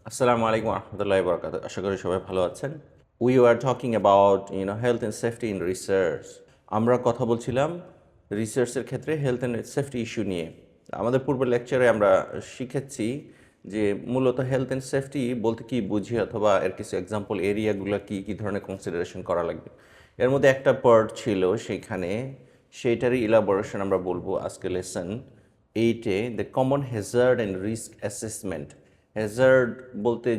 Assalamu alaikum warahmatullahi wabarakatuh. আশা করি সবাই ভালো আছেন। We were talking about health and safety in research. আমরা কথা বলছিলাম রিসার্চের ক্ষেত্রে হেলথ অ্যান্ড সেফটি ইস্যু নিয়ে। আমাদের পূর্বের লেকচারে আমরা শিখেছি যে মূলত হেলথ অ্যান্ড সেফটি বলতে কি বুঝি অথবা এর কিছু এক্সাম্পল এরিয়াগুলো কি কি ধরনের কনসিডারেশন করা লাগবে। এর মধ্যে একটা পার্ট ছিল সেখানে সেইটারই ইলাবোরেশন আমরা বলবো আজকে লেসন 8-এ the common hazard and risk assessment. Hazard বলতে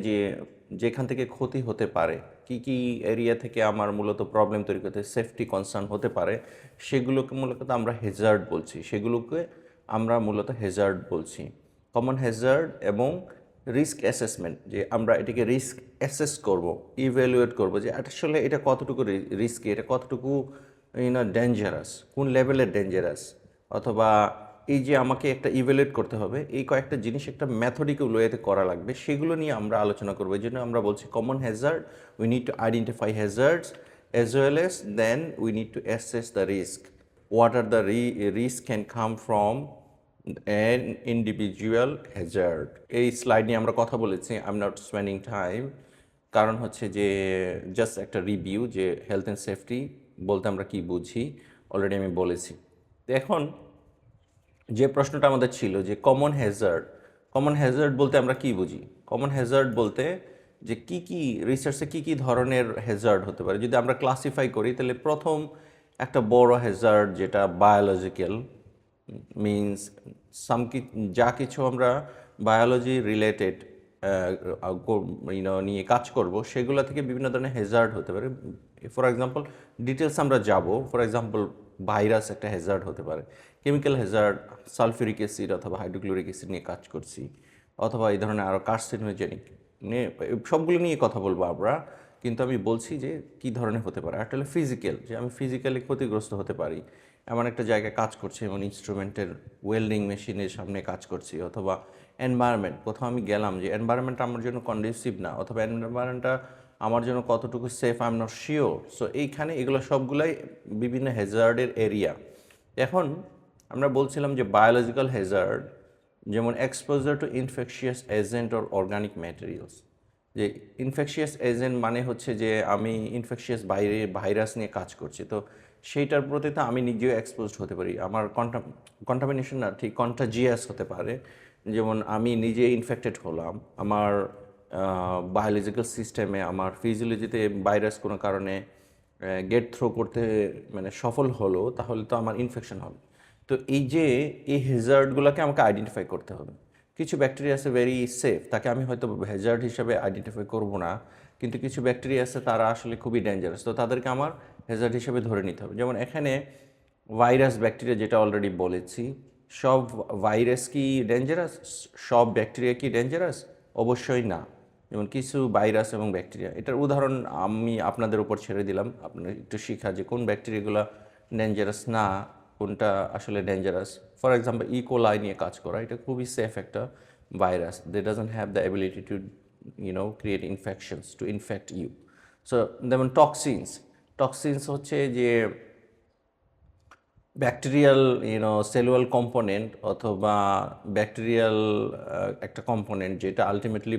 যেখান থেকে ক্ষতি হতে পারে, কি কি এরিয়া থেকে আমার মূলত প্রবলেম তৈরি করতে সেফটি কনসার্ন হতে পারে, সেগুলোকে মূলত আমরা হ্যাজার্ড বলছি, সেগুলোকে আমরা মূলত হ্যাজার্ড বলছি। কমন হ্যাজার্ড এবং রিস্ক অ্যাসেসমেন্ট, যে আমরা এটাকে রিস্ক অ্যাসেস করব, ইভ্যালুয়েট করব যে আসলে এটা কতটুকু রিস্কি, এটা কতটুকু ডেঞ্জারাস, কোন লেভেলের ডেঞ্জারাস, অথবা এই যে আমাকে একটা ইভ্যালুয়েট করতে হবে, এই কয়েকটা জিনিস একটা ম্যাথডিক্যাল ওয়েতে করা লাগবে, সেগুলো নিয়ে আমরা আলোচনা করবো। এই জন্য আমরা বলছি common Hazard, we need to identify hazards as well as then we need to assess the risk. What are the risk can come from an individual hazard. এই স্লাইড নিয়ে আমরা কথা বলেছি, I am not spending time, কারণ হচ্ছে যে just একটা review যে হেলথ অ্যান্ড সেফটি বলতে আমরা কি বুঝি অলরেডি আমি বলেছি। এখন যে প্রশ্নটা আমাদের ছিল যে কমন হ্যাজার্ড বলতে আমরা কি বুঝি। কমন হ্যাজার্ড বলতে যে কি কি রিসার্চে কি কি ধরনের হ্যাজার্ড হতে পারে, যদি আমরা ক্লাসিফাই করি তাহলে প্রথম একটা বড় হ্যাজার্ড যেটা বায়োলজিক্যাল, মিনস যা কিছু আমরা বায়োলজি রিলেটেড নিয়ে কাজ করব, সেগুলো থেকে বিভিন্ন ধরনের হ্যাজার্ড হতে পারে। ফর এক্সাম্পল ডিটেলস আমরা যাব, ফর এক্সাম্পল ভাইরাস একটা হ্যাজার্ড হতে পারে, কেমিক্যাল হ্যাজার্ড সালফিউরিক অ্যাসিড অথবা হাইড্রোক্লোরিক অ্যাসিড নিয়ে কাজ করছি, অথবা এই ধরনের আরও কার্সিনোজেনিক নিয়ে, সবগুলো নিয়ে কথা বলবো আমরা। কিন্তু আমি বলছি যে কী ধরনের হতে পারে। একটা হলো ফিজিক্যাল, যে আমি ফিজিক্যালি ক্ষতিগ্রস্ত হতে পারি, এমন একটা জায়গায় কাজ করছি, এমন ইনস্ট্রুমেন্টের ওয়েল্ডিং মেশিনের সামনে কাজ করছি, অথবা এনভায়রনমেন্ট, কোথাও আমি গেলাম যে এনভায়রনমেন্টটা আমার জন্য কন্ডিউসিভ না, অথবা এনভায়রনমেন্টটা আমার জন্য কতটুকু safe I am not sure. So এইখানে এগুলো সবগুলাই বিভিন্ন হ্যাজার্ডের এরিয়া। এখন আমরা বলছিলাম যে বায়োলজিক্যাল হ্যাজার্ড, যেমন exposure two infectious agent or organic materials. যে ইনফেকশিয়াস এজেন্ট মানে হচ্ছে যে আমি ইনফেকশিয়াস ভাইরাস নিয়ে কাজ করছি, তো সেইটার প্রতি তো আমি নিজেও এক্সপোজড হতে পারি, আমার কন্টামিনেশন না, ঠিক কন্টাজিয়াস হতে পারে। যেমন আমি নিজে ইনফেক্টেড হলাম, আমার বায়োলজিক্যাল সিস্টেমে, আমার ফিজিওলজিতে ভাইরাস কোনো কারণে গেট থ্রো করতে মানে সফল হলো, তাহলে তো আমার ইনফেকশন হবে। তো এই হ্যাজার্ডগুলোকে আমাকে আইডেন্টিফাই করতে হবে। কিছু ব্যাকটেরিয়া আছে ভেরি সেফ, তাকে আমি হয়তো হ্যাজার্ড হিসাবে আইডেন্টিফাই করব না, কিন্তু কিছু ব্যাকটেরিয়া আছে তারা আসলে খুবই ডেঞ্জারাস, তো তাদেরকে আমার হ্যাজার্ড হিসাবে ধরে নিতে হবে। যেমন এখানে ভাইরাস ব্যাকটেরিয়া যেটা অলরেডি বলেছি, সব ভাইরাস কি ডেঞ্জারাস, সব ব্যাকটেরিয়া কি ডেঞ্জারাস? অবশ্যই না। যেমন কিছু ভাইরাস এবং ব্যাকটেরিয়া, এটার উদাহরণ আমি আপনাদের উপর ছেড়ে দিলাম, আপনার একটু শেখা যে কোন ব্যাকটেরিয়াগুলো ডেঞ্জারাস না, কোনটা আসলে ডেঞ্জারাস। ফর এক্সাম্পল ইকোলাই নিয়ে কাজ করা, এটা খুবই সেফ একটা virus, they doesn't have the ability to create infections, to infect you. So যেমন টক্সিনস হচ্ছে যে ব্যাকটেরিয়াল সেলুলার কম্পোনেন্ট অথবা ব্যাকটেরিয়াল একটা কম্পোনেন্ট, যেটা আলটিমেটলি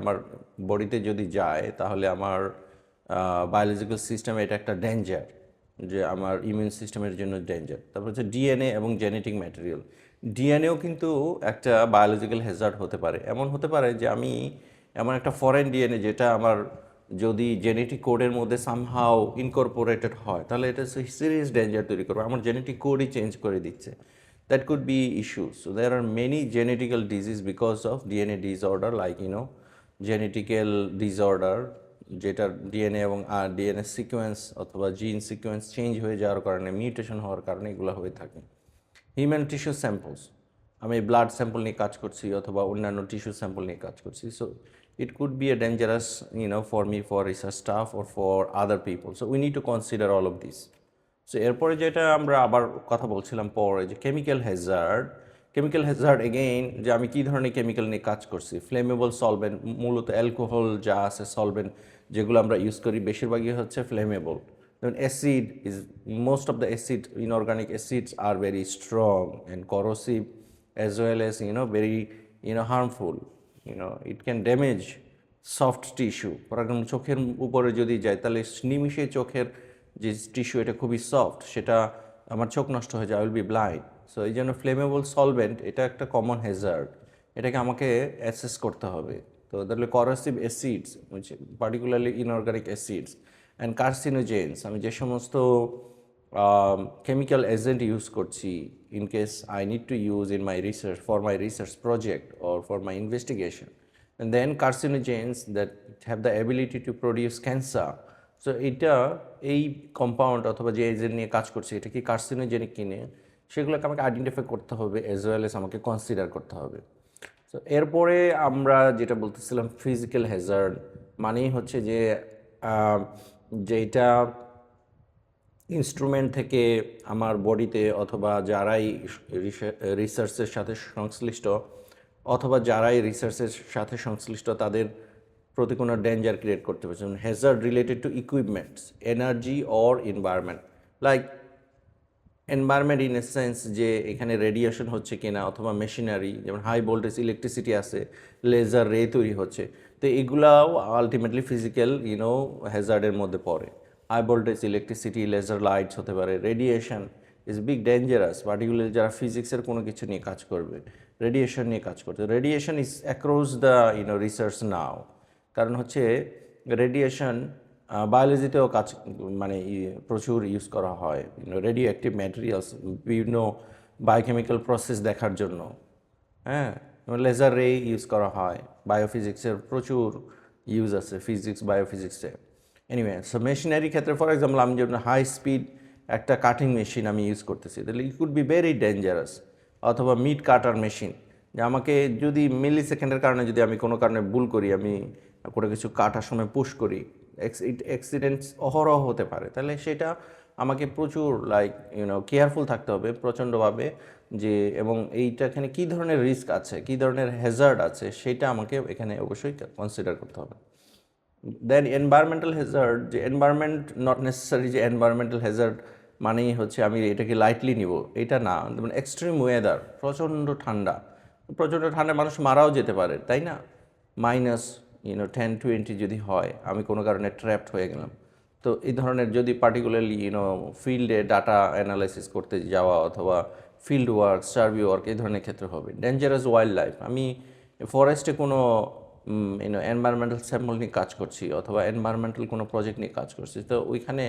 আমার বডিতে যদি যায় তাহলে আমার বায়োলজিক্যাল সিস্টেমে এটা একটা ডেঞ্জার, যে আমার ইমিউন সিস্টেমের জন্য ডেঞ্জার। তারপর হচ্ছে ডিএনএ এবং জেনেটিক ম্যাটেরিয়াল। ডিএনএও কিন্তু একটা বায়োলজিক্যাল হ্যাজার্ড হতে পারে, এমন হতে পারে যে আমি এমন একটা ফরেন ডিএনএ যেটা আমার যদি জেনেটিক কোডের মধ্যে সামহাও ইনকর্পোরেটেড হয়, তাহলে এটা সিরিয়াস ডেঞ্জার তৈরি করবে, আমার জেনেটিক কোডই চেঞ্জ করে দিচ্ছে। That could be issue. So there are many genetical disease because of DNA disorder, like genetical disorder, যেটা ডিএনএ এবং ডিএনএ সিকোয়েন্স অথবা জিন সিকোয়েন্স চেঞ্জ হয়ে যাওয়ার কারণে, মিউটেশন হওয়ার কারণে এগুলো হয়ে থাকে। হিউম্যান টিস্যু স্যাম্পলস, আমি ব্লাড স্যাম্পল নিয়ে কাজ করছি অথবা অন্যান্য টিস্যু স্যাম্পল নিয়ে কাজ করছি, so it could be a dangerous for me, for research staff or for other people, so we need to consider all of this. So এরপরে যেটা আমরা আবার কথা বলছিলাম পরে, যে কেমিক্যাল হ্যাজার্ড এগেইন, যে আমি কী ধরনের কেমিক্যাল নিয়ে কাজ করছি। ফ্লেমেবল সলভেন্ট, মূলত অ্যালকোহল যা আছে সলভেন্ট যেগুলো আমরা ইউজ করি বেশিরভাগই হচ্ছে ফ্লেমেবল। যেমন acid is, most of the acid, inorganic acids are very strong and corrosive as well as very harmful, it can damage soft tissue. For example চোখের উপরে যদি যায় তাহলে নিমিষে চোখের যে টিস্যু এটা খুবই সফট, সেটা আমার চোখ নষ্ট হয়ে যায়, I will be blind. So এই জন্য ফ্লেমেবল সলভেন্ট এটা একটা কমন হ্যাজার্ড, এটাকে আমাকে অ্যাসেস করতে হবে। তো তাহলে corrosive acids, particularly inorganic acids and carcinogens, আমি যে সমস্ত কেমিক্যাল এজেন্ট ইউজ করছি in case I need to use in my research for my research project or for my investigation, and then carcinogens that have the ability to produce cancer. So এটা এই compound অথবা যে agent নিয়ে কাজ করছে এটা কি কার্সিনোজেনিক কিনে সেগুলোকে আমাকে আইডেন্টিফাই করতে হবে, এজ ওয়েল এস আমাকে কনসিডার করতে হবে। সো এরপরে আমরা যেটা বলতেছিলাম ফিজিক্যাল হ্যাজার্ড, মানেই হচ্ছে যে যেটা ইনস্ট্রুমেন্ট থেকে আমার বডিতে অথবা যারাই রিসার্চের সাথে সংশ্লিষ্ট অথবা যারাই রিসার্চের সাথে সংশ্লিষ্ট তাদের প্রতি কোনো ডেঞ্জার ক্রিয়েট করতে পারছে। Hazard related to equipments, energy or environment, like environment in a sense যে এখানে রেডিয়েশন হচ্ছে কিনা, অথবা মেশিনারি যেমন হাই ভোল্টেজ ইলেকট্রিসিটি আছে, লেজার রে তৈরি হচ্ছে, তো এগুলাও আলটিমেটলি ফিজিক্যাল হ্যাজার্ডের মধ্যে পড়ে। High voltage electricity, laser lights হতে পারে। Radiation is big dangerous, particularly যারা ফিজিক্সের কোনো কিছু নিয়ে কাজ করবে, রেডিয়েশন নিয়ে কাজ করতে। Radiation is across the research now, কারণ হচ্ছে রেডিয়েশন বায়োলজিতেও কাজ মানে প্রচুর ইউজ করা হয়, রেডিও অ্যাক্টিভ ম্যাটেরিয়ালস বিভিন্ন বায়োকেমিক্যাল প্রসেস দেখার জন্য। হ্যাঁ, লেজার রে ইউজ করা হয়, বায়োফিজিক্সের প্রচুর ইউজ আছে, ফিজিক্স বায়োফিজিক্সে। এনিওয়ে, সো মেশিনারি ক্ষেত্রে ফর এক্সাম্পল আমি যেমন হাই স্পিড একটা কাটিং মেশিন আমি ইউজ করতেছি, তাহলে it could be very dangerous. অথবা মিট কাটার মেশিন, যে আমাকে যদি মিলি সেকেন্ডের কারণে যদি আমি কোনো কারণে ভুল করি, আমি কোনো কিছু কাটার সময় পুশ করি, অ্যাক্সিডেন্টস অহরহ হতে পারে, তাহলে সেটা আমাকে প্রচুর কেয়ারফুল থাকতে হবে প্রচণ্ডভাবে, যে এবং এইটা এখানে কী ধরনের রিস্ক আছে, কী ধরনের হ্যাজার্ড আছে, সেটা আমাকে এখানে অবশ্যই কনসিডার করতে হবে। দেন এনভায়রনমেন্টাল হ্যাজার্ড, যে এনভায়রনমেন্ট নট নেসেসারি যে এনভায়রনমেন্টাল হ্যাজার্ড মানেই হচ্ছে আমি এটাকে লাইটলি নিব, এটা না। যেমন এক্সট্রিম ওয়েদার, প্রচণ্ড ঠান্ডা মানুষ মারাও যেতে পারে, তাই না? মাইনাস 10-20 যদি হয়, আমি কোনো কারণে ট্র্যাপড হয়ে গেলাম, তো এই ধরনের যদি পার্টিকুলারলি ফিল্ডে ডাটা অ্যানালাইসিস করতে যাওয়া অথবা ফিল্ড ওয়ার্ক, সার্ভে ওয়ার্ক, এই ধরনের ক্ষেত্রে হবে। ডেঞ্জারাস ওয়াইল্ড লাইফ, আমি ফরেস্টে কোনো এনভায়রনমেন্টাল স্যাম্পল নিয়ে কাজ করছি অথবা এনভায়রনমেন্টাল কোনো প্রজেক্ট নিয়ে কাজ করছি, তো ওইখানে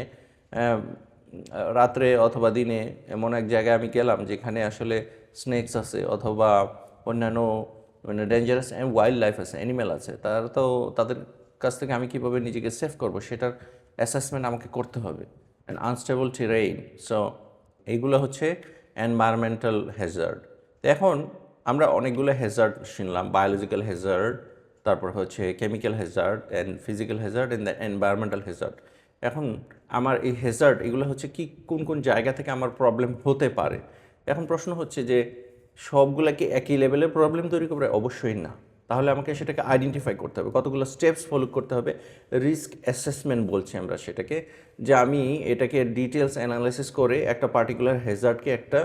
রাত্রে অথবা দিনে এমন এক জায়গায় আমি গেলাম যেখানে আসলে স্নেকস আছে অথবা অন্যান্য ডেঞ্জারাস ওয়াইল্ড লাইফ আছে, অ্যানিম্যাল আছে, তাদের কাছ থেকে আমি কীভাবে নিজেকে সেভ করব সেটার অ্যাসেসমেন্ট আমাকে করতে হবে। অ্যান্ড আনস্টেবল টেরেইন, সো এইগুলো হচ্ছে এনভায়রনমেন্টাল হ্যাজার্ড। এখন আমরা অনেকগুলো হ্যাজার্ড শুনলাম, বায়োলজিক্যাল হ্যাজার্ড, তারপর হচ্ছে chemical Hazard and physical Hazard and the environmental Hazard. এখন আমার এই হ্যাজার্ড এগুলো হচ্ছে কি কোন জায়গা থেকে আমার প্রবলেম হতে পারে। এখন প্রশ্ন হচ্ছে যে সবগুলা কি একই লেভেলের প্রবলেম তৈরি করবে? অবশ্যই না। তাহলে আমাকে সেটাকে আইডেন্টিফাই করতে হবে, কতগুলো স্টেপস ফলো করতে হবে। রিস্ক অ্যাসেসমেন্ট বলছি আমরা সেটাকে, যে আমি এটাকে ডিটেলস অ্যানালাইসিস করে একটা পার্টিকুলার হ্যাজার্ডকে একটা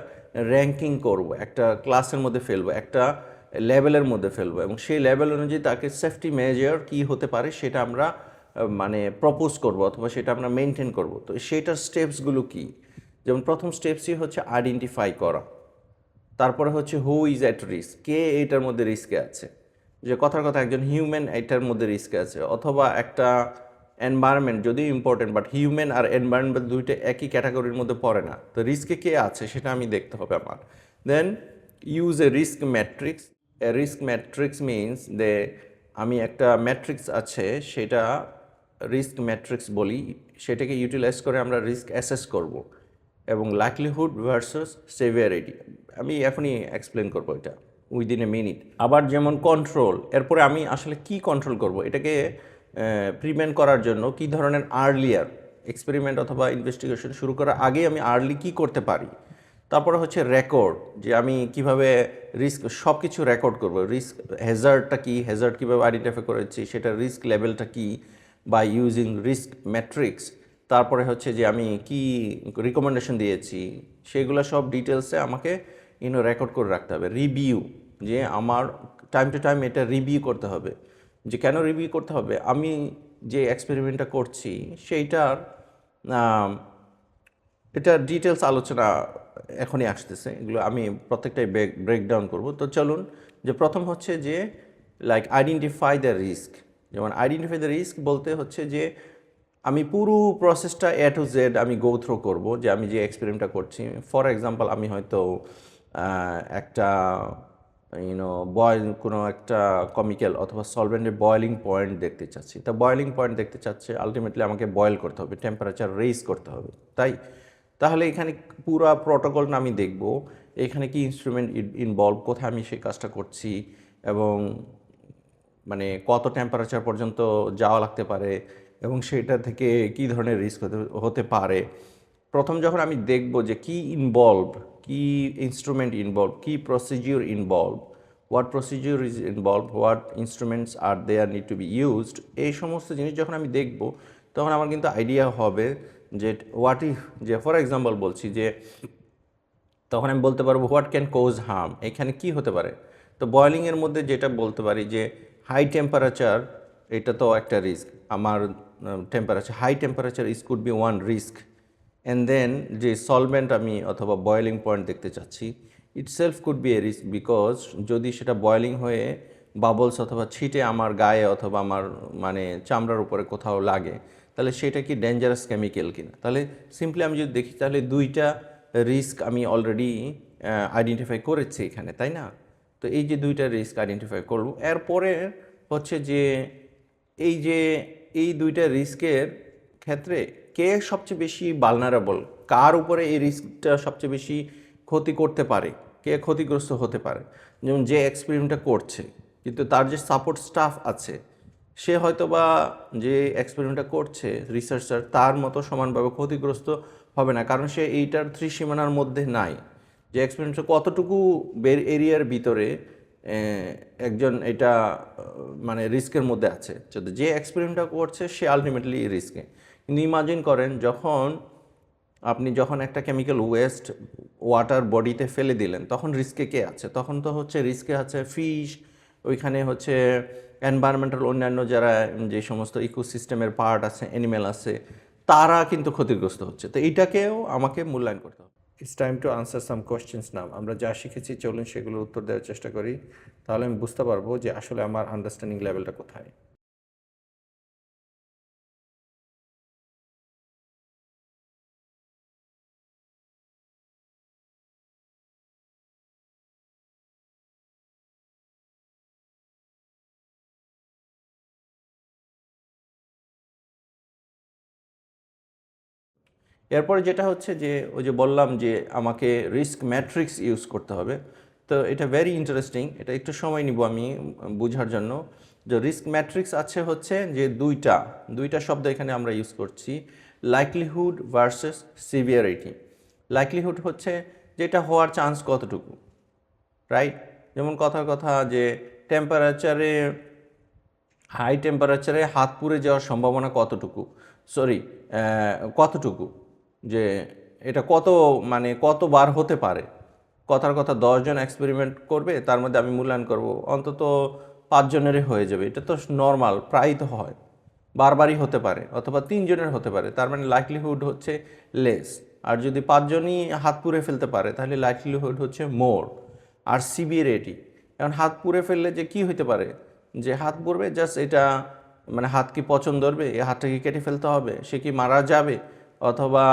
র্যাঙ্কিং করব, একটা ক্লাসের মধ্যে ফেলবো, একটা লেভেলের মধ্যে ফেলবো, এবং সেই লেভেল অনুযায়ী তাকে সেফটি মেজার কী হতে পারে সেটা আমরা প্রপোজ করব অথবা সেটা আমরা মেনটেন করব। তো সেটার স্টেপসগুলো কি? যেমন প্রথম স্টেপসই হচ্ছে আইডেন্টিফাই করা, তারপরে হচ্ছে হু ইজ অ্যাট রিস্ক, কে এইটার মধ্যে রিস্কে আছে, যে কথার কথা একজন হিউম্যান এইটার মধ্যে রিস্কে আছে, অথবা একটা এনভায়রনমেন্ট যদিও ইম্পর্টেন্ট, বাট হিউম্যান আর এনভায়রনমেন্ট দুইটা একই ক্যাটাগরির মধ্যে পড়ে না, তো রিস্কে কে আছে সেটা আমি দেখতে হবে আমার। Then use a risk matrix. A risk matrix means যে আমি একটা ম্যাট্রিক্স আছে সেটা রিস্ক ম্যাট্রিক্স বলি, সেটাকে ইউটিলাইজ করে আমরা রিস্ক অ্যাসেস করব, এবং লাইকলিহুড ভার্সেস সেভিয়ারিটি আমি এখনই এক্সপ্লেন করবো এটা উইদিন এ মিনিট। আবার যেমন কন্ট্রোল, এরপরে আমি আসলে কি কন্ট্রোল করব, এটাকে প্রিভেন্ট করার জন্য কি ধরনের আর্লিয়ার এক্সপেরিমেন্ট অথবা ইনভেস্টিগেশন শুরু করার আগে আমি আর্লি কি করতে পারি। তারপরে হচ্ছে রেকর্ড, যে আমি কিভাবে রিস্ক সব কিছু রেকর্ড করব, রিস্ক হ্যাজার্ডটা কি, হ্যাজার্ড কীভাবে আইডেন্টিফাই করেছি, সেটা রিস্ক লেভেলটা কি বাই ইউজিং রিস্ক ম্যাট্রিক্স। তারপরে হচ্ছে যে আমি কি রিকমেন্ডেশন দিয়েছি, সেগুলো সব ডিটেলসে আমাকে রেকর্ড করে রাখতে হবে। রিভিউ, যে আমার টাইম টু টাইম এটা রিভিউ করতে হবে। যে কেন রিভিউ করতে হবে, আমি যে এক্সপেরিমেন্টটা করছি সেইটার এটা ডিটেলস আলোচনা এখনই আসতেছে, এগুলো আমি প্রত্যেকটাই ব্রেকডাউন করব। তো চলুন, যে প্রথম হচ্ছে যে লাইক আইডেন্টিফাই দ্য রিস্ক। যেমন আইডেন্টিফাই দ্য রিস্ক বলতে হচ্ছে যে আমি পুরো প্রসেসটা এ টু জেড আমি গো থ্রু করবো, যে আমি যে এক্সপেরিমেন্টটা করছি। ফর এক্সাম্পল, আমি হয়তো একটা কোনো একটা কেমিক্যাল অথবা সলভেন্টের বয়েলিং পয়েন্ট দেখতে চাচ্ছি। তা বয়েলিং পয়েন্ট দেখতে চাচ্ছে, আলটিমেটলি আমাকে বয়েল করতে হবে, টেম্পারেচার রেইজ করতে হবে, তাই। তাহলে এখানে পুরো প্রোটোকলটা আমি দেখব, এখানে কি ইনস্ট্রুমেন্ট ইনভলভ, কোথায় আমি সেই কাজটা করছি, এবং মানে কত টেম্পারেচার পর্যন্ত যাওয়া লাগতে পারে, এবং সেটা থেকে কী ধরনের রিস্ক হতে পারে। প্রথম যখন আমি দেখব যে কি ইনভলভ, কি ইনস্ট্রুমেন্ট ইনভলভ, কি procedure involve, what procedure is involve, what instruments are there need to be used, এই সমস্ত জিনিস যখন আমি দেখব, তখন আমার কিন্তু আইডিয়া হবে যে হোয়াট ইফ, যে ফর এক্সাম্পল বলছি যে তখন আমি বলতে পারবো হোয়াট ক্যান কোজ হার্ম, এখানে কি হতে পারে। তো বয়েলিংয়ের মধ্যে যেটা বলতে পারি যে হাই টেম্পারেচার, এটা তো একটা রিস্ক, আমার temperature, high temperature is could be one risk. And then যে সলভেন্ট আমি অথবা বয়েলিং পয়েন্ট দেখতে চাচ্ছি, itself could be a risk, because যদি সেটা বয়েলিং হয়ে বাবলস অথবা ছিটে আমার গায়ে অথবা আমার মানে চামড়ার উপরে কোথাও লাগে, তাহলে সেটা কি ডেঞ্জারাস কেমিক্যাল কিনা। তাহলে সিম্পলি আমি যদি দেখি, তাহলে দুইটা রিস্ক আমি অলরেডি আইডেন্টিফাই করেছি এখানে, তাই না। তো এই যে দুইটা রিস্ক আইডেন্টিফাই করব, এরপরে হচ্ছে যে এই দুইটা রিস্কের ক্ষেত্রে কে সবচেয়ে বেশি ভালনারেবল, কার উপরে এই রিস্কটা সবচেয়ে বেশি ক্ষতি করতে পারে, কে ক্ষতিগ্রস্ত হতে পারে। যেমন যে এক্সপেরিমেন্টটা করছে কিন্তু তার যে সাপোর্ট স্টাফ আছে, সে হয়তো বা যে এক্সপেরিমেন্টটা করছে রিসার্চার, তার মতো সমানভাবে ক্ষতিগ্রস্ত হবে না, কারণ সে এইটার ত্রিসীমানার মধ্যে নাই। যে এক্সপেরিমেন্টটা কতটুকু এরিয়ার ভিতরে একজন এটা মানে রিস্কের মধ্যে আছে, যদি যে এক্সপেরিমেন্টটা করছে সে আলটিমেটলি রিস্কে। কিন্তু ইমাজিন করেন যখন একটা কেমিক্যাল ওয়েস্ট ওয়াটার বডিতে ফেলে দিলেন, তখন রিস্কে কে আছে, তখন তো হচ্ছে রিস্কে আছে ফিশ, ওইখানে হচ্ছে এনভায়রনমেন্টাল অন্যান্য যারা যে সমস্ত ইকোসিস্টেমের পার্ট আছে, অ্যানিমেল আছে, তারা কিন্তু ক্ষতিগ্রস্ত হচ্ছে। তো এইটাকেও আমাকে মূল্যায়ন করতে হবে। It's time to answer some questions now. আমরা যা শিখেছি চলুন সেগুলোর উত্তর দেওয়ার চেষ্টা করি, তাহলে আমি বুঝতে পারবো যে আসলে আমার আন্ডারস্ট্যান্ডিং লেভেলটা কোথায়। এরপরে যেটা হচ্ছে যে ওই যে বললাম যে আমাকে রিস্ক ম্যাট্রিক্স ইউজ করতে হবে। তো এটা ভেরি ইন্টারেস্টিং, এটা একটু সময় নিব আমি বোঝার জন্য। যে রিস্ক ম্যাট্রিক্স আছে হচ্ছে যে দুইটা শব্দ এখানে আমরা ইউজ করছি, লাইকলিহুড ভার্সেস সিভিয়ারিটি। লাইকলিহুড হচ্ছে যেটা হওয়ার চান্স কতটুকু, রাইট। যেমন কথার কথা যে টেম্পারেচারে, হাই টেম্পারেচারে হাত পুড়ে যাওয়ার সম্ভাবনা কতটুকু, যে এটা কতবার হতে পারে। কথার কথা 10 জন এক্সপেরিমেন্ট করবে, তার মধ্যে আমি মূল্যায়ন করব অন্তত 5 জনেরই হয়ে যাবে, এটা তো নর্মাল, প্রায়ই তো হয়, বারবারই হতে পারে, অথবা 3 জনের হতে পারে, তার মানে লাইকলিহুড হচ্ছে লেস। আর যদি 5 জনই হাত পুড়ে ফেলতে পারে, তাহলে লাইকলিহুড হচ্ছে মোর। আর সিভিয়ারিটি, এখন হাত পুড়ে ফেললে যে কি হতে পারে, যে হাত পুড়বে জাস্ট এটা মানে হাত কি পচন ধরবে, এই হাতটা কি কেটে ফেলতে হবে, সে কি মারা যাবে, অথবা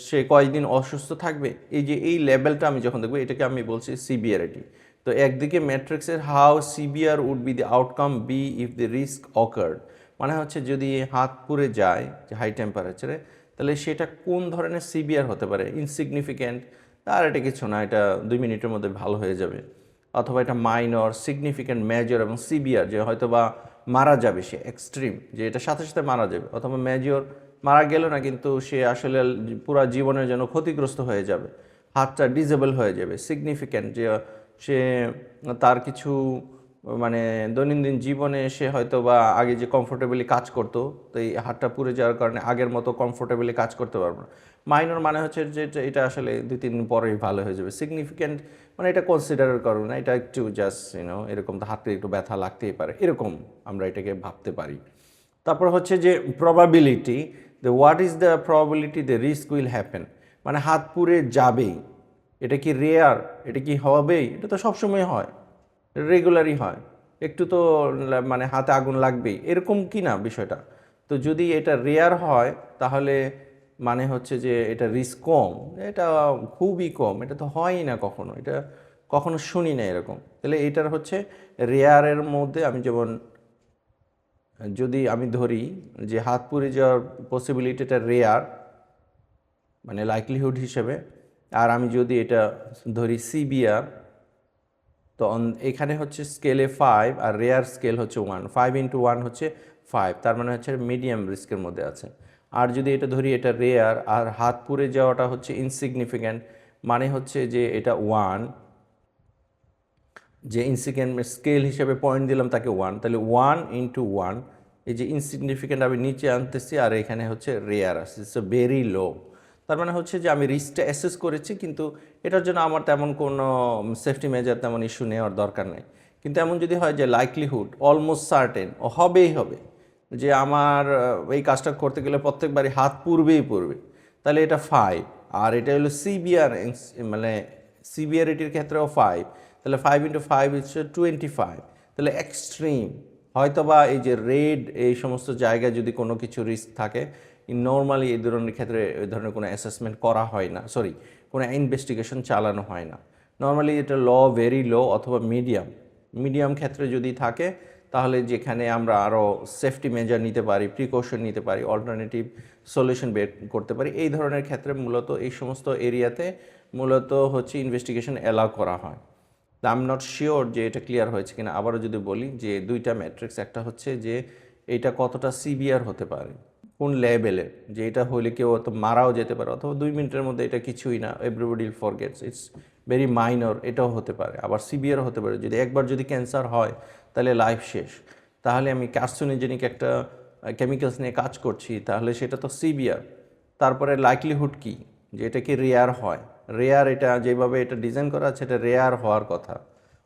সে কয়েকদিন অসুস্থ থাকবে, এই লেভেলটা আমি যখন দেখবো, এটাকে আমি বলছি সিভিয়ারিটি। তো একদিকে ম্যাট্রিক্সের how severe would be the outcome be if the risk occurred, মানে হচ্ছে যদি হাত পুড়ে যায় যে হাই টেম্পারেচারে, তাহলে সেটা কোন ধরনের সিভিয়ার হতে পারে, ইনসিগনিফিক্যান্ট, আর এটা কিছু না, এটা 2 মিনিটের মধ্যে ভালো হয়ে যাবে, অথবা এটা মাইনর, সিগনিফিক্যান্ট, মেজর এবং সিভিয়ার, যে হয়তো বা মারা যাবে, সে এক্সট্রিম, যে এটা সাথে সাথে মারা যাবে, অথবা মেজর মারা গেল না কিন্তু সে আসলে পুরো জীবনের জন্য ক্ষতিগ্রস্ত হয়ে যাবে, হাতটা ডিজেবল হয়ে যাবে। সিগনিফিক্যান্ট, যে সে তার কিছু মানে দৈনন্দিন জীবনে সে হয়তো বা আগে যে কমফোর্টেবলি কাজ করতো, তো এই হাতটা পুড়ে যাওয়ার কারণে আগের মতো কমফোর্টেবলি কাজ করতে পারবে না। মাইনর মানে হচ্ছে যে এটা আসলে 2-3 দিন পরেই ভালো হয়ে যাবে। সিগনিফিক্যান্ট মানে এটা কনসিডার করো না, এটা একটু জাস্ট এরকম তো হাতে একটু ব্যথা লাগতেই পারে, এরকম আমরা এটাকে ভাবতে পারি। তারপর হচ্ছে যে probability, what is the probability the risk will happen, মানে হাত পুড়ে যাবেই, এটা কি রেয়ার, এটা কি হবেই, এটা তো সবসময় হয়, রেগুলারই হয়, একটু তো মানে হাতে আগুন লাগবেই, এরকম কি না বিষয়টা। তো যদি এটা রেয়ার হয় তাহলে মানে হচ্ছে যে এটা রিস্ক কম, এটা খুবই কম, এটা তো হয়ই না কখনো, এটা কখনো শুনি না এরকম। তাহলে এটার হচ্ছে রেয়ারের মধ্যে আমি যেমন যদি আমি ধরি যে হাত পুড়ে যাওয়ার পসিবিলিটিটা রেয়ার মানে লাইকলিহুড হিসেবে, আর আমি যদি এটা ধরি সিভিয়ার, তো এখানে হচ্ছে স্কেলে 5 আর রেয়ার স্কেল হচ্ছে 1, 5 ইন্টু 1 হচ্ছে 5, তার মানে হচ্ছে মিডিয়াম রিস্কের মধ্যে আছে। আর যদি এটা ধরি এটা রেয়ার আর হাত পুড়ে যাওয়াটা হচ্ছে ইনসিগনিফিক্যান্ট, মানে হচ্ছে যে এটা 1, যে ইনসিগনিফিক্যান্ট স্কেল হিসেবে পয়েন্ট দিলাম তাকে 1, তাহলে 1 ইন্টু 1, এই যে ইনসিগনিফিক্যান্ট আমি নিচে আনতেছি আর এখানে হচ্ছে রেয়ার আসছে, ইটস ভেরি লো। তার মানে হচ্ছে যে আমি রিস্কটা অ্যাসেস করেছি, কিন্তু এটার জন্য আমার তেমন কোনো সেফটি মেজার তেমন ইস্যু নেওয়ার দরকার নেই। কিন্তু এমন যদি হয় যে লাইকলিহুড অলমোস্ট সার্টেন হবেই হবে, যে আমার এই কাজটা করতে গেলে প্রত্যেকবারই হাত পুড়বেই পুড়বে, তাহলে এটা 5। আর এটা হলো সিভিয়ার, মানে সিভিয়ারিটির ক্ষেত্রেও 5, তাহলে 5 ইন্টু 5 হচ্ছে 25, তাহলে এক্সট্রিম। হয়তো বা এই যে রেড এই সমস্ত জায়গায় যদি কোনো কিছু রিস্ক থাকে, নর্মালি এই ধরনের ক্ষেত্রে এই ধরনের কোনো অ্যাসেসমেন্ট করা হয় না, সরি কোনো ইনভেস্টিগেশন চালানো হয় না। নর্মালি এটা ভেরি লো অথবা মিডিয়াম ক্ষেত্রে যদি থাকে, তাহলে যেখানে আমরা আরও সেফটি মেজার নিতে পারি, প্রিকশন নিতে পারি, অল্টারনেটিভ সলিউশন বের করতে পারি, এই ধরনের ক্ষেত্রে মূলত এই সমস্ত এরিয়াতে মূলত হচ্ছে ইনভেস্টিগেশন অ্যালাউ করা হয়। আই এম নট শিওর যে এটা ক্লিয়ার হয়েছে কিনা। আবারও যদি বলি যে দুইটা ম্যাট্রিক্স, একটা হচ্ছে যে এটা কতটা সিভিয়ার হতে পারে, কোন লেভেলের, যে এটা হলে কেউ তো মারাও যেতে পারে, অথবা 2 মিনিটের মধ্যে এটা কিছুই না, everybody forgets, it's very minor, এটাও হতে পারে। আবার সিভিয়ার হতে পারে, যদি একবার যদি ক্যান্সার হয় তাহলে লাইফ শেষ। তাহলে আমি কার্সিনোজেনিক একটা কেমিক্যালস নিয়ে কাজ করছি, তাহলে সেটা তো সিভিয়ার। তারপরে লাইকলিহুড কি, যে এটা কি রেয়ার হয়, রেয়ার এটা যেভাবে এটা ডিজাইন করা আছে এটা রেয়ার হওয়ার কথা,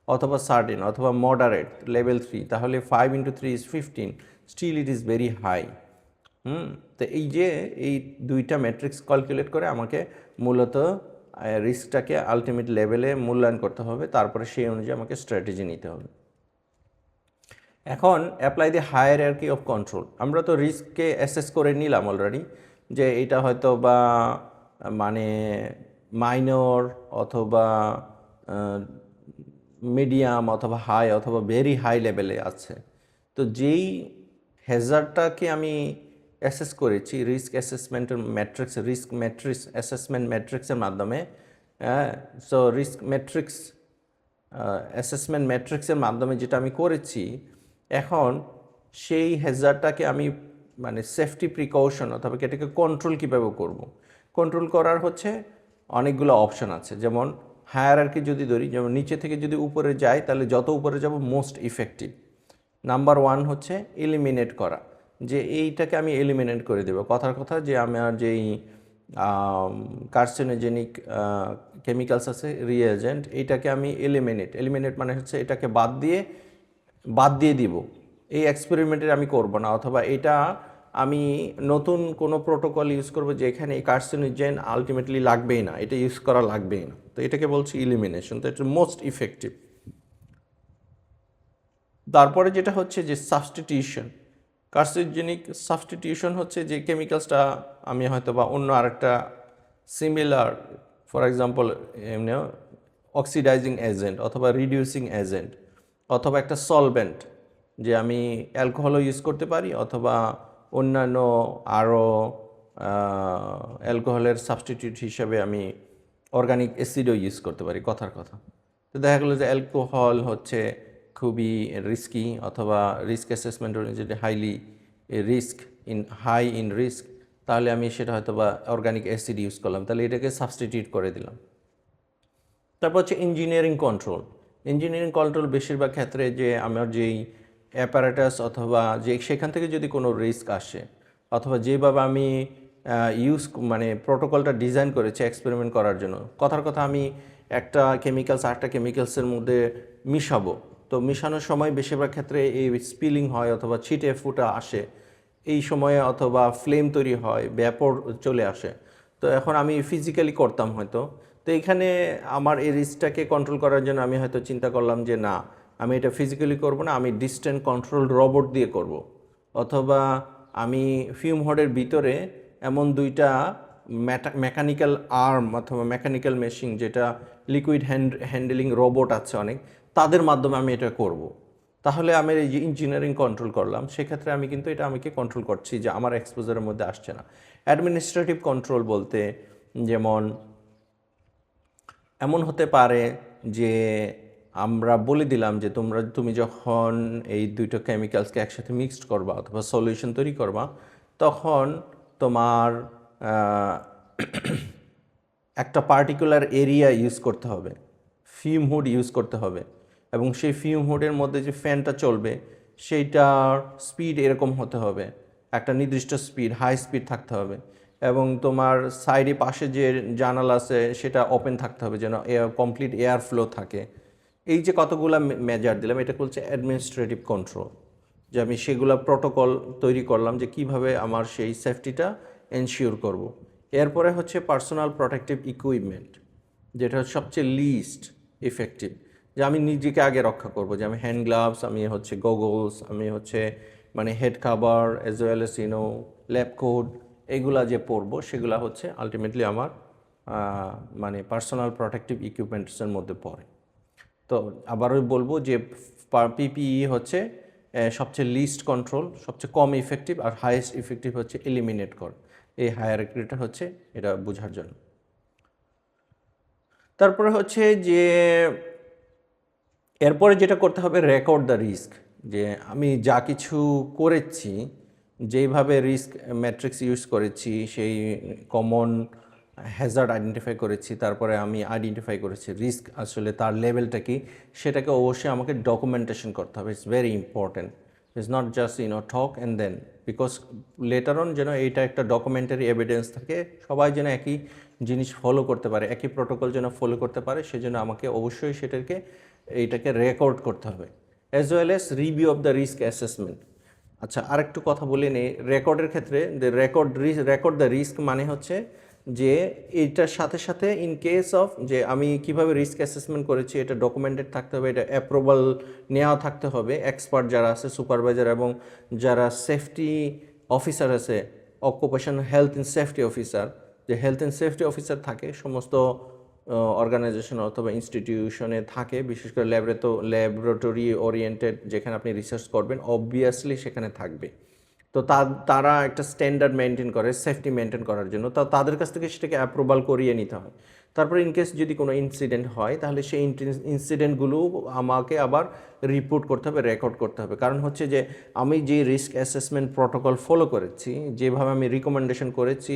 অথবা সার্টেন অথবা মডারেট লেভেল 3, তাহলে 5 into 3 is 15, still it is very high. তো এই যে এই দুইটা ম্যাট্রিক্স ক্যালকুলেট করে আমাকে মূলত রিস্কটাকে আলটিমেট লেভেলে মূল্যায়ন করতে হবে, তারপরে সেই অনুযায়ী আমাকে স্ট্র্যাটেজি নিতে হবে। এখন apply the hierarchy of control. আমরা তো রিস্ককে অ্যাসেস করে নিলাম অলরেডি, যে এটা হয়তো বা মানে মাইনর অথবা মিডিয়াম অথবা হাই অথবা ভেরি হাই লেভেলে আছে। তো যেই হ্যাজার্ডটাকে আমি অ্যাসেস করেছি রিস্ক অ্যাসেসমেন্টের ম্যাট্রিক্স, রিস্ক ম্যাট্রিক্স অ্যাসেসমেন্ট ম্যাট্রিক্সের মাধ্যমে, সো রিস্ক ম্যাট্রিক্স অ্যাসেসমেন্ট ম্যাট্রিক্সের মাধ্যমে যেটা আমি করেছি, এখন সেই হ্যাজার্ডটাকে আমি মানে সেফটি প্রিকশন অথবা এটাকে কন্ট্রোল কীভাবে করব। কন্ট্রোল করার হচ্ছে অনেকগুলো অপশন আছে। যেমন হায়ারার্কি যদি ধরি, যেমন নিচে থেকে যদি উপরে যাই, তাহলে যত উপরে যাব মোস্ট ইফেক্টিভ। নাম্বার 1 হচ্ছে এলিমিনেট করা, যে এইটাকে আমি এলিমিনেট করে দেবো। কথার কথা যে আমার যেই কার্সিনোজেনিক কেমিক্যালস আছে রিএজেন্ট, এইটাকে আমি এলিমিনেট মানে হচ্ছে এটাকে বাদ দিয়ে দিব, এই এক্সপেরিমেন্টের আমি করব না, অথবা এটা আমি নতুন কোনো প্রোটোকল ইউজ করব যেখানে এই কার্সিনোজেন আলটিমেটলি লাগবেই না, এটা ইউজ করা লাগবেই না। তো এটাকে বলছি ইলিমিনেশন, তো এটা মোস্ট ইফেক্টিভ। তারপরে যেটা হচ্ছে যে সাবস্টিটিউশন, কার্সিনোজেনিক সাবস্টিটিউশন হচ্ছে যে কেমিক্যালসটা আমি হয়তো বা অন্য আরেকটা সিমিলার, ফর এক্সাম্পল এমনি অক্সিডাইজিং এজেন্ট অথবা রিডিউসিং এজেন্ট অথবা একটা সলভেন্ট, যে আমি অ্যালকোহলও ইউজ করতে পারি অথবা অন্যান্য আরও অ্যালকোহলের সাবস্টিটিউট হিসেবে আমি অর্গানিক অ্যাসিডও ইউজ করতে পারি, কথার কথা। তো দেখা গেলো যে অ্যালকোহল হচ্ছে খুবই রিস্কি, অথবা রিস্ক অ্যাসেসমেন্ট অনুযায়ী হাই ইন রিস্ক, তাহলে আমি সেটা হয়তো বা অর্গানিক অ্যাসিড ইউজ করলাম, তাহলে এটাকে সাবস্টিটিউট করে দিলাম। তারপর হচ্ছে ইঞ্জিনিয়ারিং কন্ট্রোল বেশিরভাগ ক্ষেত্রে যে আমার যেই অ্যাপারেটাস অথবা যে সেখান থেকে যদি কোনো রিস্ক আসে, অথবা যেভাবে আমি মানে প্রোটোকলটা ডিজাইন করেছি এক্সপেরিমেন্ট করার জন্য, কথার কথা আমি একটা কেমিক্যালস আরেকটা কেমিক্যালসের মধ্যে মিশাবো, তো মিশানোর সময় বেশিরভাগ ক্ষেত্রে এই স্পিলিং হয় অথবা ছিটে ফুটা আসে এই সময়ে, অথবা ফ্লেম তৈরি হয়, ব্যাপর চলে আসে। তো এখন আমি ফিজিক্যালি করতাম হয়তো, তো এখানে আমার এই রিস্কটাকে কন্ট্রোল করার জন্য আমি হয়তো চিন্তা করলাম যে না, আমি এটা ফিজিক্যালি করব না, আমি ডিস্ট্যান্ট কন্ট্রোল রোবট দিয়ে করব। অথবা আমি ফিউম হোডের ভিতরে এমন দুইটা মেকানিক্যাল আর্ম অথবা মেকানিক্যাল মেশিন, যেটা লিকুইড হ্যান্ডেলিং রোবট আছে অনেক, তাদের মাধ্যমে আমি এটা করব। তাহলে আমি এই যে ইঞ্জিনিয়ারিং কন্ট্রোল করলাম, সেক্ষেত্রে আমি কিন্তু এটা আমাকে কন্ট্রোল করছি যে আমার এক্সপোজারের মধ্যে আসছে না। অ্যাডমিনিস্ট্রেটিভ কন্ট্রোল বলতে যেমন এমন হতে পারে যে আমরা বলে দিলাম যে তুমি যখন এই দুটো কেমিক্যালসকে একসাথে মিক্সড করবা অথবা সলিউশন তৈরি করবা, তখন তোমার একটা পার্টিকুলার এরিয়া ইউজ করতে হবে, ফিউম হুড ইউজ করতে হবে, এবং সেই ফিউম হুডের মধ্যে যে ফ্যানটা চলবে সেইটার স্পিড এরকম হতে হবে, একটা নির্দিষ্ট স্পিড, হাই স্পিড থাকতে হবে, এবং তোমার সাইডে পাশে যে জানালা আছে সেটা ওপেন থাকতে হবে যেন কমপ্লিট এয়ার ফ্লো থাকে। এই যে কতগুলো মেজার দিলাম, এটা বলছে অ্যাডমিনিস্ট্রেটিভ কন্ট্রোল, যে আমি সেগুলো প্রোটোকল তৈরি করলাম যে কিভাবে আমার সেই সেফটিটা এনশিওর করব। এরপরে হচ্ছে পার্সোনাল প্রোটেক্টিভ ইকুইপমেন্ট, যেটা সবচেয়ে লিস্ট ইফেক্টিভ, যে আমি নিজেকে আগে রক্ষা করব, যে আমি হ্যান্ড গ্লাভস, আমি হচ্ছে গগলস, আমি হচ্ছে মানে head cover as well as lab coat, এগুলা যে পরবো সেগুলা হচ্ছে আলটিমেটলি আমার মানে পার্সোনাল প্রোটেক্টিভ ইকুইপমেন্টসের মধ্যে পড়ে। তো আবারও বলবো যে পিপিই হচ্ছে সবচেয়ে লিস্ট কন্ট্রোল, সবচেয়ে কম ইফেক্টিভ, আর হাইয়েস্ট ইফেক্টিভ হচ্ছে এলিমিনেট কর। এই হায়ারার্কিটা হচ্ছে এটা বোঝার জন্য। তারপরে হচ্ছে যে এরপরে যেটা করতে হবে, রেকর্ড দ্য রিস্ক, যে আমি যা কিছু করেছি, যেইভাবে রিস্ক ম্যাট্রিক্স ইউজ করেছি, সেই কমন হ্যাজার্ড আইডেন্টিফাই করেছি, তারপরে আমি আইডেন্টিফাই করেছি রিস্ক আসলে তার লেভেলটা কি, সেটাকে অবশ্যই আমাকে ডকুমেন্টেশন করতে হবে। It's very important, it's not just talk and then, because later on যেন এইটা একটা ডকুমেন্টারি এভিডেন্স থাকে, সবাই যেন একই জিনিস ফলো করতে পারে, একই প্রোটোকল যেন ফলো করতে পারে, সেজন্য আমাকে অবশ্যই এইটাকে রেকর্ড করতে হবে, as well S review of the risk assessment. আচ্ছা, আরেকটু কথা বলে নেই রেকর্ডের ক্ষেত্রে। রেকর্ড দ্য রিস্ক মানে হচ্ছে যে এইটার সাথে সাথে ইন কেস অফ যে আমি কিভাবে রিস্ক অ্যাসেসমেন্ট করেছি এটা ডকুমেন্টেড থাকতে হবে, এটা অ্যাপ্রুভাল নেওয়া থাকতে হবে এক্সপার্ট যারা আছে, সুপারভাইজার এবং যারা সেফটি অফিসার আছে, occupation health and safety officer, যে হেলথ অ্যান্ড সেফটি অফিসার থাকে সমস্ত অর্গানাইজেশন অথবা ইনস্টিটিউশনে থাকে, বিশেষ করে ল্যাবরেটরি ওরিয়েন্টেড যেখানে আপনি রিসার্চ করবেন অবভিয়াসলি সেখানে থাকবে। তো তারা একটা স্ট্যান্ডার্ড মেনটেন করে সেফটি মেনটেন করার জন্য, তো তাদের কাছ থেকে সেটাকে অ্যাপ্রুভাল করিয়ে নিতে হয়। তারপরে ইনকেস যদি কোনো ইনসিডেন্ট হয় তাহলে সেই ইনসিডেন্টগুলো আমাকে আবার রিপোর্ট করতে হবে, রেকর্ড করতে হবে। কারণ হচ্ছে যে আমি যে রিস্ক অ্যাসেসমেন্ট প্রোটোকল ফলো করেছি, যেভাবে আমি রিকমেন্ডেশন করেছি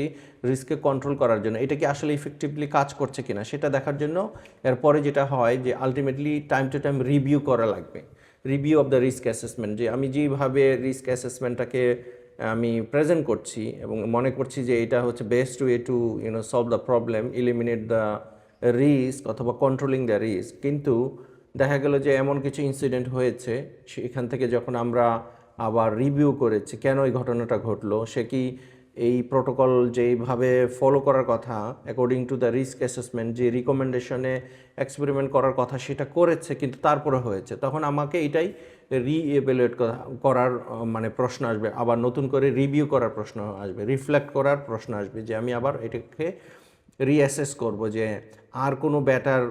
রিস্ককে কন্ট্রোল করার জন্য, এটা কি আসলে ইফেক্টিভলি কাজ করছে কিনা সেটা দেখার জন্য এরপরে যেটা হয় যে ultimately time to time review করা লাগবে, review of the risk assessment, যে আমি যেভাবে রিস্ক অ্যাসেসমেন্টটাকে আমি প্রেজেন্ট করছি এবং মনে করছি যে এটা হচ্ছে best way to solve the problem, eliminate the risk অথবা কন্ট্রোলিং দ্য রিস্ক, কিন্তু দেখা গেল যে এমন কিছু ইনসিডেন্ট হয়েছে, সেখান থেকে যখন আমরা আবার রিভিউ করেছি কেন এই ঘটনাটা ঘটলো, সে কি এই প্রোটোকল যেইভাবে ফলো করার কথা according to the risk assessment, যে রিকমেন্ডেশনে এক্সপেরিমেন্ট করার কথা সেটা করেছে কিন্তু তারপরে হয়েছে, তখন আমাকে এটাই রিএভ্যালুয়েট করার মানে প্রশ্ন আসবে, আবার নতুন করে রিভিউ করার প্রশ্ন আসবে, রিফ্লেক্ট করার প্রশ্ন আসবে, যে আমি আবার এটাকে রিঅ্যাসেস করব যে আর কোনো ব্যাটার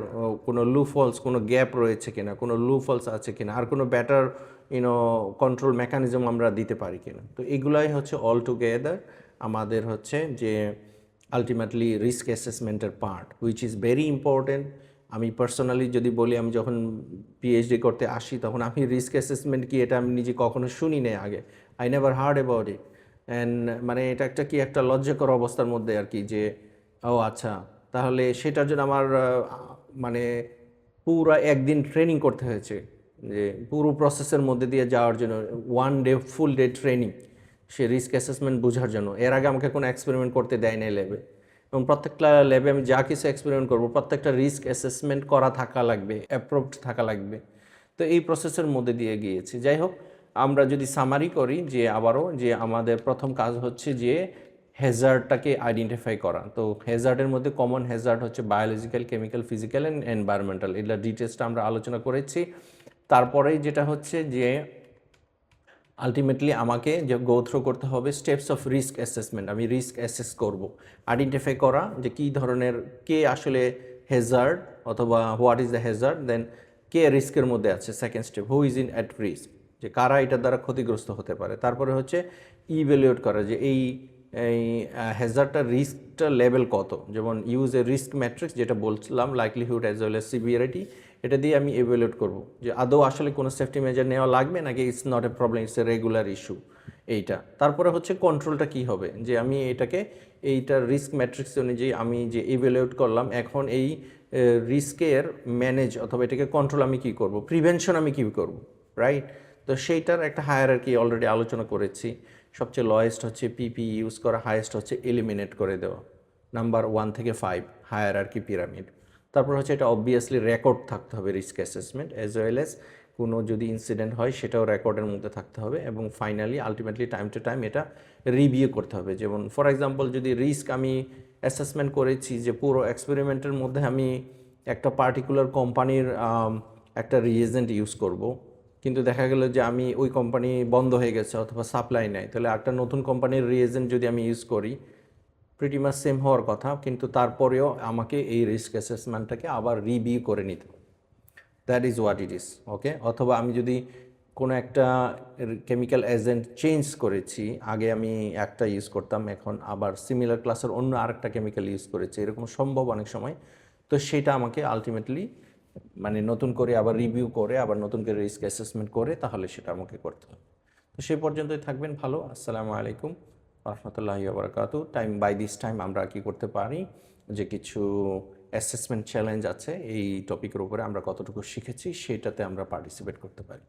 কোনো লুফলস, কোনো গ্যাপ রয়েছে কিনা, কোনো লুফলস আছে কিনা, আর কোনো ব্যাটার কন্ট্রোল মেকানিজম আমরা দিতে পারি কিনা। তো এগুলাই হচ্ছে অল টুগেদার আমাদের হচ্ছে যে আলটিমেটলি রিস্ক অ্যাসেসমেন্টের part, which is very important. আমি পার্সোনালি যদি বলি, আমি যখন পিএইচডি করতে আসি তখন আমি রিস্ক অ্যাসেসমেন্ট কি এটা আমি নিজে কখনো শুনি নাই আগে, I never hard about it, and মানে এটা একটা লজ্জাকর অবস্থার মধ্যে আর কি, যে ও আচ্ছা, তাহলে সেটার জন্য আমার মানে পুরো একদিন ট্রেনিং করতে হয়েছে, যে পুরো প্রসেসের মধ্যে দিয়ে যাওয়ার জন্য ফুল ডে ট্রেনিং সে রিস্ক অ্যাসেসমেন্ট বোঝার জন্য। এর আগে আমাকে কোনো এক্সপেরিমেন্ট করতে দেয় না ল্যাবে, এবং প্রত্যেকটা ল্যাবে আমি যা কিছু এক্সপেরিমেন্ট করব প্রত্যেকটা রিস্ক অ্যাসেসমেন্ট করা থাকা লাগবে, অ্যাপ্রুভড থাকা লাগবে। তো এই প্রসেসের মধ্যে দিয়ে গিয়েছি। যাই হোক, আমরা যদি সামারি করি যে আবারও যে আমাদের প্রথম কাজ হচ্ছে যে হ্যাজার্ডটাকে আইডেন্টিফাই করা। তো হ্যাজার্ডের মধ্যে কমন হ্যাজার্ড হচ্ছে biological, chemical, physical and environmental. এগুলো ডিটেলসটা আমরা আলোচনা করেছি। তারপরে যেটা হচ্ছে যে আলটিমেটলি আমাকে যে গো থ্রু করতে হবে স্টেপস অফ রিস্ক অ্যাসেসমেন্ট। আমি রিস্ক অ্যাসেস করব, আইডেন্টিফাই করা যে কী ধরনের, কে আসলে হ্যাজার্ড অথবা হোয়াট ইজ দ্য হ্যাজার্ড, দেন কে রিস্কের মধ্যে আছে, second step who is in at risk, যে কারা এটার দ্বারা ক্ষতিগ্রস্ত হতে পারে। তারপরে হচ্ছে ইভ্যালুয়েট করা যে এই হ্যাজার্ডটার রিস্কটা লেভেল কত, যেমন ইউজ এ রিস্ক ম্যাট্রিক্স যেটা বলছিলাম, likelihood as well as severity, এটা দিয়ে আমি ইভ্যালুয়েট করব যে আদৌ আসলে কোনো সেফটি মেজার নেওয়া লাগবে নাকি it's not a problem, it's a regular issue এইটা। তারপরে হচ্ছে কন্ট্রোলটা কী হবে, যে আমি এটাকে এইটার রিস্ক ম্যাট্রিক্স অনুযায়ী আমি যে ইভ্যালুয়েট করলাম, এখন এই রিস্কের ম্যানেজ অথবা এটাকে কন্ট্রোল আমি কী করব, প্রিভেনশন আমি কী করব, রাইট। তো সেইটার একটা হায়ারার্কি অলরেডি আলোচনা করেছি। সবচেয়ে লোয়েস্ট হচ্ছে পিপি ইউজ করা, হায়েস্ট হচ্ছে এলিমিনেট করে দেওয়া, নাম্বার 1 থেকে 5 হায়ারার্কি পিরামিড। তারপর হচ্ছে এটা অবভিয়াসলি রেকর্ড থাকতে হবে, risk assessment as well as কোনো যদি ইনসিডেন্ট হয় সেটাও রেকর্ডের মধ্যে থাকতে হবে, এবং finally ultimately time to time এটা রিভিউ করতে হবে। যেমন ফর এক্সাম্পল যদি রিস্ক আমি অ্যাসেসমেন্ট করেছি যে পুরো এক্সপেরিমেন্টের মধ্যে আমি একটা পার্টিকুলার কোম্পানির একটা রিএজেন্ট ইউজ করব, কিন্তু দেখা গেল যে আমি ওই কোম্পানি বন্ধ হয়ে গেছে অথবা সাপ্লাই নাই, তাহলে একটা নতুন কোম্পানির রিএজেন্ট যদি আমি ইউজ করি প্রিটি মাচ সেম হওয়ার কথা, কিন্তু তারপরেও আমাকে এই রিস্ক অ্যাসেসমেন্টটাকে আবার রিভিউ করে নিতে হবে। That is what it is, okay. অথবা আমি যদি কোনো একটা কেমিক্যাল এজেন্ট চেঞ্জ করেছি, আগে আমি একটা ইউজ করতাম, এখন আবার সিমিলার ক্লাসের অন্য আরেকটা কেমিক্যাল ইউজ করেছি, এরকম সম্ভব অনেক সময়। তো সেটা আমাকে আলটিমেটলি মানে নতুন করে আবার রিভিউ করে আবার নতুন করে রিস্ক অ্যাসেসমেন্ট করে তাহলে সেটা আমাকে করতে হবে। তো সেই পর্যন্তই থাকবেন ভালো। আসসালামু আলাইকুম রহমতুল্লাহি ওয়া বারাকাতুহু। বাই দিস টাইম আমরা কি করতে পারি, যে কিছু অ্যাসেসমেন্ট চ্যালেঞ্জ আছে এই টপিকের উপরে আমরা কতটুকু শিখেছি সেটাতে আমরা পার্টিসিপেট করতে পারি।